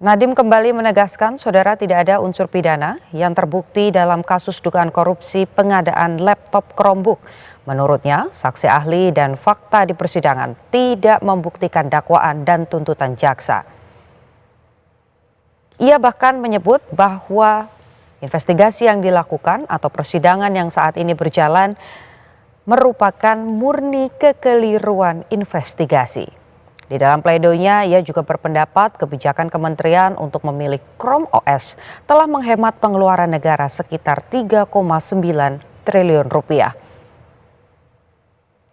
Nadiem kembali menegaskan, saudara, tidak ada unsur pidana yang terbukti dalam kasus dugaan korupsi pengadaan laptop Chromebook. Menurutnya, saksi ahli dan fakta di persidangan tidak membuktikan dakwaan dan tuntutan jaksa. Ia bahkan menyebut bahwa investigasi yang dilakukan atau persidangan yang saat ini berjalan merupakan murni kekeliruan investigasi. Di dalam pledoinya, ia juga berpendapat kebijakan kementerian untuk memilih Chrome OS telah menghemat pengeluaran negara sekitar 3,9 triliun rupiah.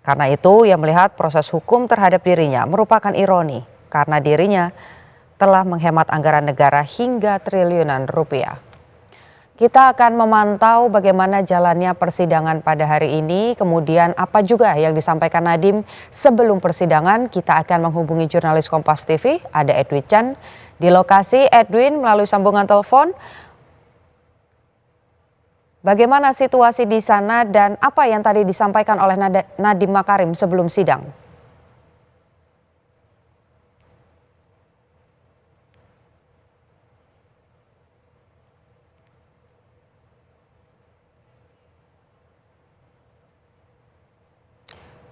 Karena itu, ia melihat proses hukum terhadap dirinya merupakan ironi karena dirinya telah menghemat anggaran negara hingga triliunan rupiah. Kita akan memantau bagaimana jalannya persidangan pada hari ini, kemudian apa juga yang disampaikan Nadiem sebelum persidangan. Kita akan menghubungi jurnalis Kompas TV, ada Edwin Chan di lokasi. Edwin, melalui sambungan telepon, bagaimana situasi di sana dan apa yang tadi disampaikan oleh Nadiem Makarim sebelum sidang?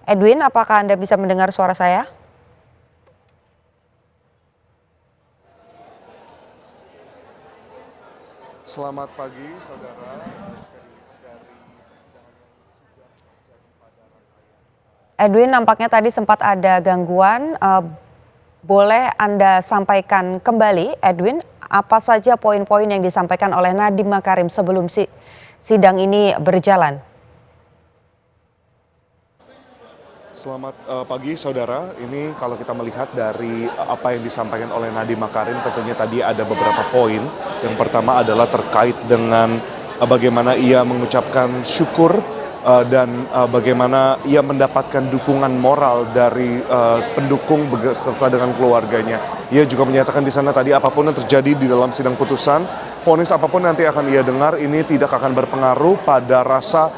Edwin, apakah Anda bisa mendengar suara saya? Selamat pagi, saudara. Edwin, nampaknya tadi sempat ada gangguan. Boleh Anda sampaikan kembali, Edwin, apa saja poin-poin yang disampaikan oleh Nadiem Makarim sebelum sidang ini berjalan? Selamat pagi, saudara. Ini kalau kita melihat dari apa yang disampaikan oleh Nadiem Makarim, tentunya tadi ada beberapa poin. Yang pertama adalah terkait dengan bagaimana ia mengucapkan syukur dan bagaimana ia mendapatkan dukungan moral dari pendukung serta dengan keluarganya. Ia juga menyatakan di sana tadi apapun yang terjadi di dalam sidang putusan, vonis apapun nanti akan ia dengar, ini tidak akan berpengaruh pada rasa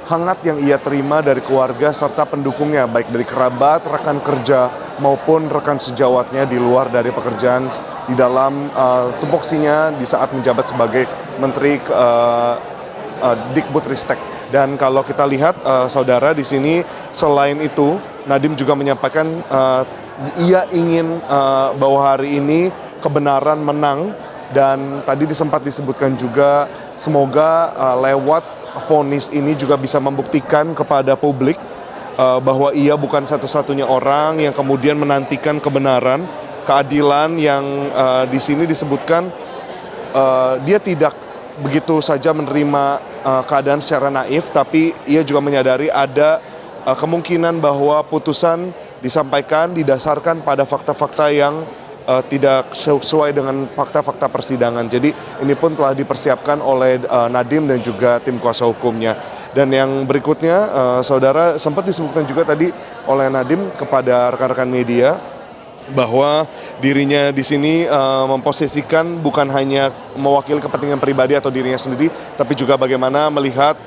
hangat yang ia terima dari keluarga serta pendukungnya, baik dari kerabat, rekan kerja maupun rekan sejawatnya di luar dari pekerjaan di dalam tupoksinya di saat menjabat sebagai Menteri Dikbudristek. Dan kalau kita lihat, saudara, di sini selain itu Nadiem juga menyampaikan ia ingin bahwa hari ini kebenaran menang, dan tadi sempat disebutkan juga semoga lewat vonis ini juga bisa membuktikan kepada publik bahwa ia bukan satu-satunya orang yang kemudian menantikan kebenaran, keadilan yang di sini disebutkan dia tidak begitu saja menerima keadaan secara naif, tapi ia juga menyadari ada kemungkinan bahwa putusan disampaikan didasarkan pada fakta-fakta yang tidak sesuai dengan fakta-fakta persidangan. Jadi ini pun telah dipersiapkan oleh Nadiem dan juga tim kuasa hukumnya. Dan yang berikutnya, saudara, sempat disebutkan juga tadi oleh Nadiem kepada rekan-rekan media bahwa dirinya di sini memposisikan bukan hanya mewakili kepentingan pribadi atau dirinya sendiri, tapi juga bagaimana melihat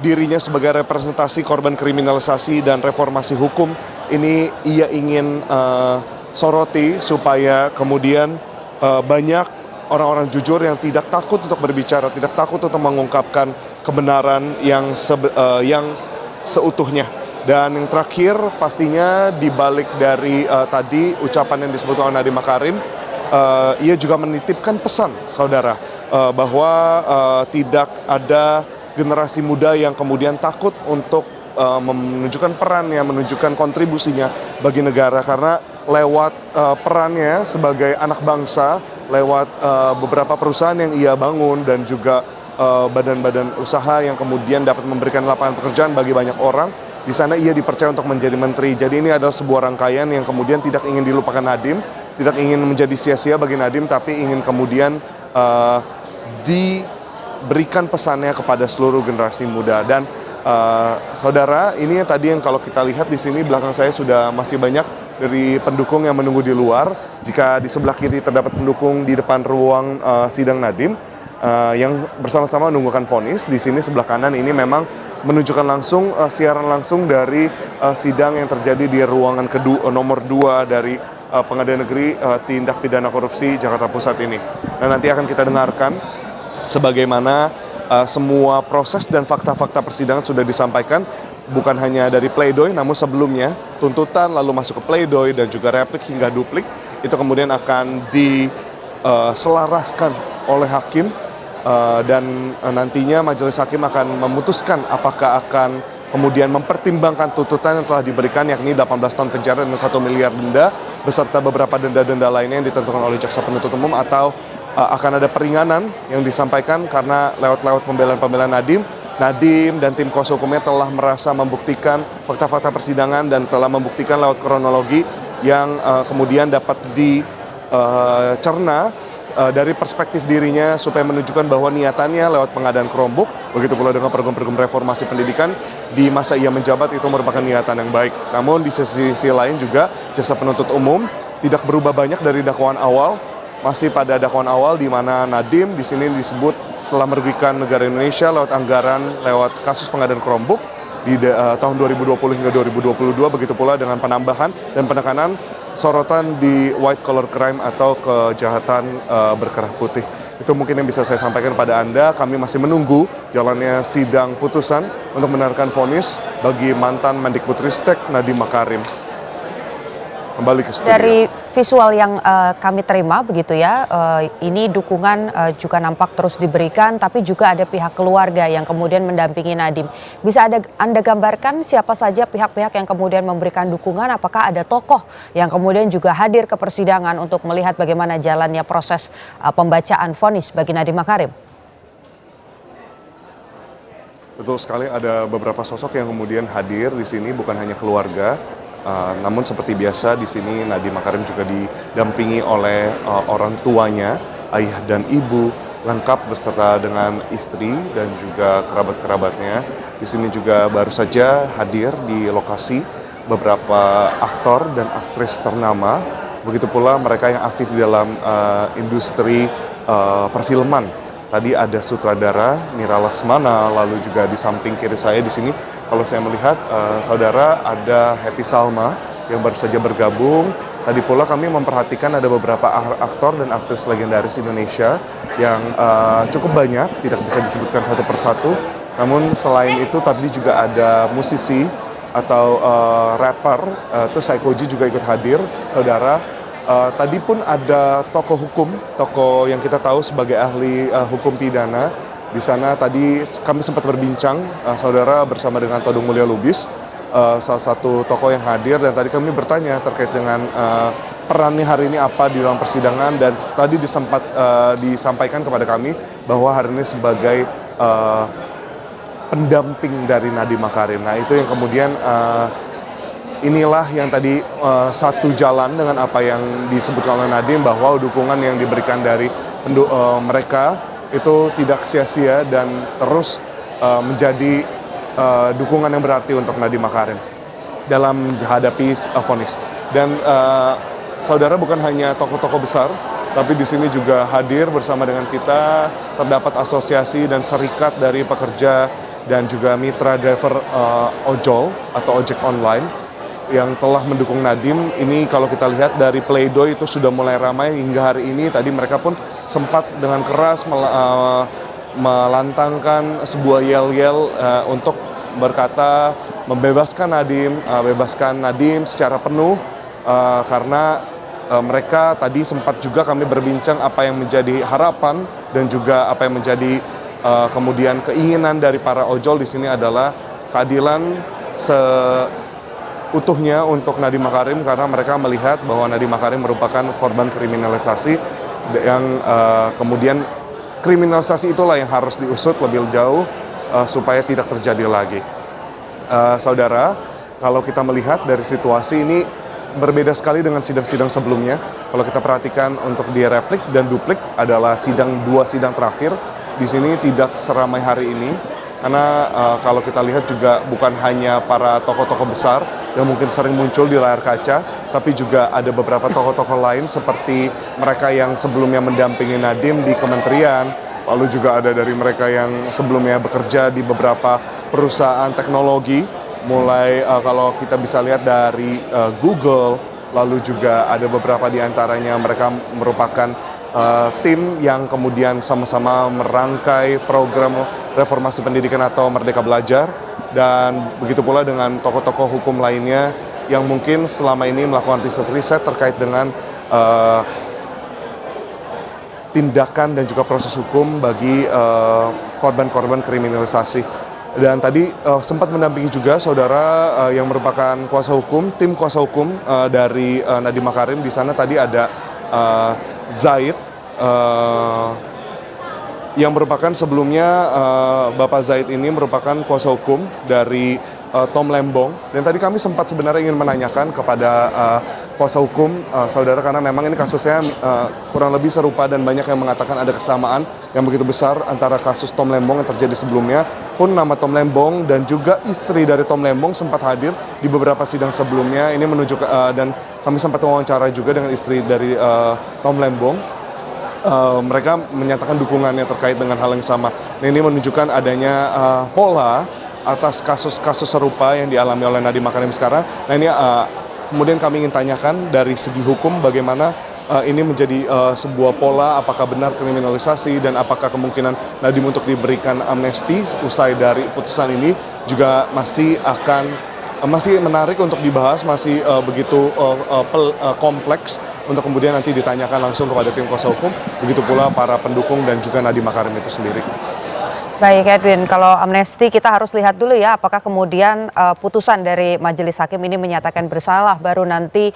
dirinya sebagai representasi korban kriminalisasi dan reformasi hukum. Ini ia ingin soroti supaya kemudian banyak orang-orang jujur yang tidak takut untuk berbicara, tidak takut untuk mengungkapkan kebenaran yang seutuhnya. Dan yang terakhir, pastinya di balik dari tadi ucapan yang disebut oleh Nadiem Makarim, ia juga menitipkan pesan, saudara, bahwa tidak ada generasi muda yang kemudian takut untuk menunjukkan perannya, menunjukkan kontribusinya bagi negara, karena lewat perannya sebagai anak bangsa, lewat beberapa perusahaan yang ia bangun dan juga badan-badan usaha yang kemudian dapat memberikan lapangan pekerjaan bagi banyak orang, di sana ia dipercaya untuk menjadi menteri. Jadi ini adalah sebuah rangkaian yang kemudian tidak ingin dilupakan Nadiem, tidak ingin menjadi sia-sia bagi Nadiem, tapi ingin kemudian diberikan pesannya kepada seluruh generasi muda. Dan saudara, ini yang tadi yang kalau kita lihat di sini belakang saya sudah masih banyak dari pendukung yang menunggu di luar. Jika di sebelah kiri terdapat pendukung di depan ruang sidang Nadiem yang bersama-sama menunggukan vonis, di sini sebelah kanan ini memang menunjukkan langsung siaran langsung dari sidang yang terjadi di ruangan nomor 2 dari Pengadilan Negeri Tindak Pidana Korupsi Jakarta Pusat ini. Nah, nanti akan kita dengarkan sebagaimana semua proses dan fakta-fakta persidangan sudah disampaikan, bukan hanya dari pledoi, namun sebelumnya tuntutan, lalu masuk ke pledoi dan juga replik hingga duplik, itu kemudian akan diselaraskan oleh hakim, dan nantinya majelis hakim akan memutuskan apakah akan kemudian mempertimbangkan tuntutan yang telah diberikan, yakni 18 tahun penjara dan 1 miliar denda beserta beberapa denda-denda lainnya yang ditentukan oleh jaksa penuntut umum, atau akan ada peringanan yang disampaikan karena lewat pembelaan Nadiem dan tim kuasa hukumnya telah merasa membuktikan fakta-fakta persidangan dan telah membuktikan lewat kronologi yang kemudian dapat dicerna dari perspektif dirinya supaya menunjukkan bahwa niatannya lewat pengadaan Chromebook, begitu pula dengan program-program reformasi pendidikan di masa ia menjabat itu merupakan niatan yang baik. Namun di sisi lain juga jaksa penuntut umum tidak berubah banyak dari dakwaan awal, masih pada dakwaan awal di mana Nadiem di sini disebut telah merugikan negara Indonesia lewat kasus pengadaan Chromebook di tahun 2020 hingga 2022, begitu pula dengan penambahan dan penekanan sorotan di white collar crime atau kejahatan berkerah putih. Itu mungkin yang bisa saya sampaikan pada Anda. Kami masih menunggu jalannya sidang putusan untuk mendengarkan vonis bagi mantan Mendikbudristek Nadiem Makarim. Kembali ke studio. Dari visual yang kami terima begitu ya, ini dukungan juga nampak terus diberikan, tapi juga ada pihak keluarga yang kemudian mendampingi Nadiem. Bisa Anda gambarkan siapa saja pihak-pihak yang kemudian memberikan dukungan? Apakah ada tokoh yang kemudian juga hadir ke persidangan untuk melihat bagaimana jalannya proses pembacaan vonis bagi Nadiem Makarim? Betul sekali, ada beberapa sosok yang kemudian hadir di sini, bukan hanya keluarga. Namun seperti biasa di sini Nadiem Makarim juga didampingi oleh orang tuanya, ayah dan ibu, lengkap beserta dengan istri dan juga kerabat-kerabatnya. Di sini juga baru saja hadir di lokasi beberapa aktor dan aktris ternama, begitu pula mereka yang aktif di dalam industri perfilman. Tadi ada sutradara Mira Lesmana, lalu juga di samping kiri saya di sini, kalau saya melihat saudara, ada Happy Salma yang baru saja bergabung. Tadi pula kami memperhatikan ada beberapa aktor dan aktris legendaris Indonesia yang cukup banyak, tidak bisa disebutkan satu persatu. Namun selain itu tadi juga ada musisi atau rapper, itu Saikoji juga ikut hadir, saudara. Tadi pun ada tokoh hukum, tokoh yang kita tahu sebagai ahli hukum pidana. Di sana tadi kami sempat berbincang, saudara, bersama dengan Todung Mulya Lubis, salah satu tokoh yang hadir, dan tadi kami bertanya terkait dengan perannya hari ini apa di dalam persidangan, dan tadi disampaikan kepada kami bahwa hari ini sebagai pendamping dari Nadiem Makarim. Nah, itu yang kemudian inilah yang tadi satu jalan dengan apa yang disebutkan oleh Nadiem, bahwa dukungan yang diberikan dari mereka itu tidak sia-sia dan terus menjadi dukungan yang berarti untuk Nadiem Makarim dalam menghadapi vonis. Dan saudara, bukan hanya tokoh-tokoh besar, tapi di sini juga hadir bersama dengan kita terdapat asosiasi dan serikat dari pekerja dan juga mitra driver ojol atau ojek online yang telah mendukung Nadiem. Ini kalau kita lihat dari pledoi itu sudah mulai ramai hingga hari ini. Tadi mereka pun sempat dengan keras melantangkan sebuah yel-yel untuk berkata membebaskan Nadiem secara penuh, karena mereka tadi sempat juga kami berbincang apa yang menjadi harapan dan juga apa yang menjadi kemudian keinginan dari para ojol di sini adalah keadilan utuhnya untuk Nadiem Makarim, karena mereka melihat bahwa Nadiem Makarim merupakan korban kriminalisasi yang kemudian kriminalisasi itulah yang harus diusut lebih jauh supaya tidak terjadi lagi. Saudara, kalau kita melihat dari situasi ini berbeda sekali dengan sidang-sidang sebelumnya. Kalau kita perhatikan untuk di replik dan duplik adalah dua sidang terakhir. Di sini tidak seramai hari ini. Karena kalau kita lihat juga bukan hanya para tokoh-tokoh besar yang mungkin sering muncul di layar kaca, tapi juga ada beberapa tokoh-tokoh lain seperti mereka yang sebelumnya mendampingi Nadiem di kementerian, lalu juga ada dari mereka yang sebelumnya bekerja di beberapa perusahaan teknologi, mulai kalau kita bisa lihat dari Google, lalu juga ada beberapa di antaranya mereka merupakan tim yang kemudian sama-sama merangkai program reformasi pendidikan atau Merdeka Belajar, dan begitu pula dengan tokoh-tokoh hukum lainnya yang mungkin selama ini melakukan riset-riset terkait dengan tindakan dan juga proses hukum bagi korban-korban kriminalisasi. Dan tadi sempat mendampingi juga saudara yang merupakan kuasa hukum, tim kuasa hukum dari Nadiem Makarim. Di sana tadi ada Zaid, yang merupakan sebelumnya Bapak Zaid ini merupakan kuasa hukum dari Tom Lembong. Dan tadi kami sempat sebenarnya ingin menanyakan kepada kuasa hukum saudara, karena memang ini kasusnya kurang lebih serupa dan banyak yang mengatakan ada kesamaan yang begitu besar antara kasus Tom Lembong yang terjadi sebelumnya. Pun nama Tom Lembong dan juga istri dari Tom Lembong sempat hadir di beberapa sidang sebelumnya. Ini menunjukkan, dan kami sempat wawancara juga dengan istri dari Tom Lembong. Mereka menyatakan dukungannya terkait dengan hal yang sama. Nah, ini menunjukkan adanya pola atas kasus-kasus serupa yang dialami oleh Nadiem Makarim sekarang. Nah, ini kemudian kami ingin tanyakan dari segi hukum bagaimana ini menjadi sebuah pola, apakah benar kriminalisasi dan apakah kemungkinan Nadiem untuk diberikan amnesti usai dari putusan ini juga masih menarik untuk dibahas, masih begitu kompleks untuk kemudian nanti ditanyakan langsung kepada tim kuasa hukum, begitu pula para pendukung dan juga Nadiem Makarim itu sendiri. Baik Edwin, kalau amnesti kita harus lihat dulu ya apakah kemudian putusan dari majelis hakim ini menyatakan bersalah, baru nanti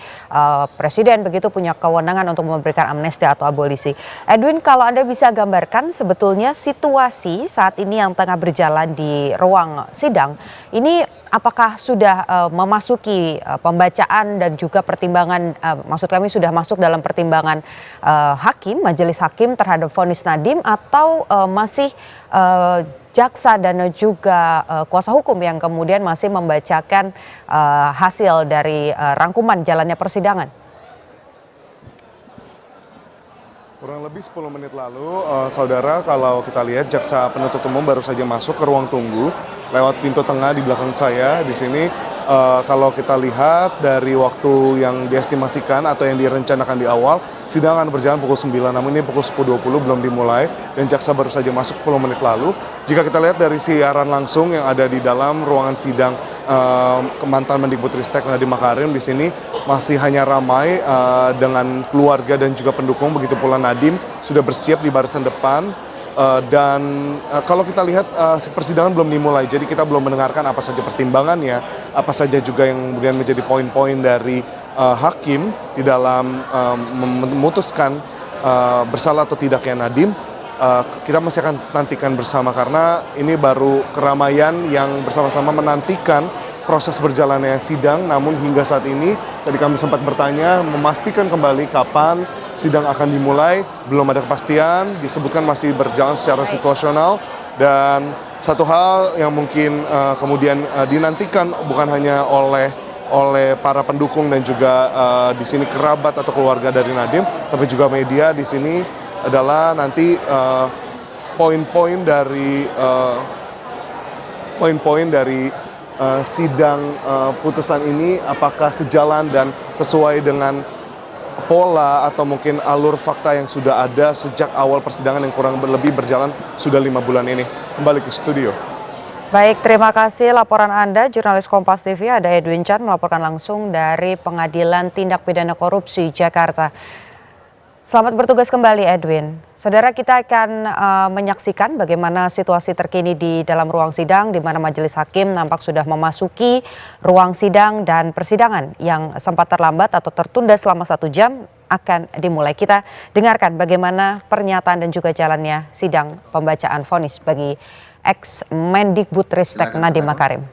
presiden begitu punya kewenangan untuk memberikan amnesti atau abolisi. Edwin, kalau Anda bisa gambarkan sebetulnya situasi saat ini yang tengah berjalan di ruang sidang ini, apakah sudah memasuki pembacaan dan juga pertimbangan, maksud kami sudah masuk dalam pertimbangan hakim, majelis hakim terhadap vonis Nadiem, atau masih jaksa dan juga kuasa hukum yang kemudian masih membacakan hasil dari rangkuman jalannya persidangan? Kurang lebih 10 menit lalu, saudara, kalau kita lihat jaksa penuntut umum baru saja masuk ke ruang tunggu lewat pintu tengah di belakang saya. Di sini kalau kita lihat dari waktu yang diestimasikan atau yang direncanakan di awal, sidang akan berjalan pukul 9, namun ini pukul 10.20 belum dimulai dan jaksa baru saja masuk 10 menit lalu. Jika kita lihat dari siaran langsung yang ada di dalam ruangan sidang mantan Mendikbudristek Nadiem Makarim, di sini masih hanya ramai dengan keluarga dan juga pendukung, begitu pula Nadiem sudah bersiap di barisan depan. Dan kalau kita lihat persidangan belum dimulai, jadi kita belum mendengarkan apa saja pertimbangannya, apa saja juga yang kemudian menjadi poin-poin dari hakim di dalam memutuskan bersalah atau tidaknya Nadiem. Kita masih akan nantikan bersama, karena ini baru keramaian yang bersama-sama menantikan proses berjalannya sidang. Namun hingga saat ini tadi kami sempat bertanya, memastikan kembali kapan sidang akan dimulai, belum ada kepastian, disebutkan masih berjalan secara situasional. Dan satu hal yang mungkin kemudian dinantikan bukan hanya oleh para pendukung dan juga di sini kerabat atau keluarga dari Nadiem, tapi juga media di sini adalah nanti poin-poin dari sidang putusan ini, apakah sejalan dan sesuai dengan pola atau mungkin alur fakta yang sudah ada sejak awal persidangan yang kurang lebih berjalan sudah 5 bulan ini. Kembali ke studio. Baik, terima kasih laporan Anda, jurnalis Kompas TV, ada Edwin Chan melaporkan langsung dari Pengadilan Tindak Pidana Korupsi Jakarta. Selamat bertugas kembali Edwin. Saudara, kita akan menyaksikan bagaimana situasi terkini di dalam ruang sidang, di mana majelis hakim nampak sudah memasuki ruang sidang dan persidangan yang sempat terlambat atau tertunda selama 1 jam akan dimulai. Kita dengarkan bagaimana pernyataan dan juga jalannya sidang pembacaan vonis bagi ex Mendikbudristek Nadiem Makarim.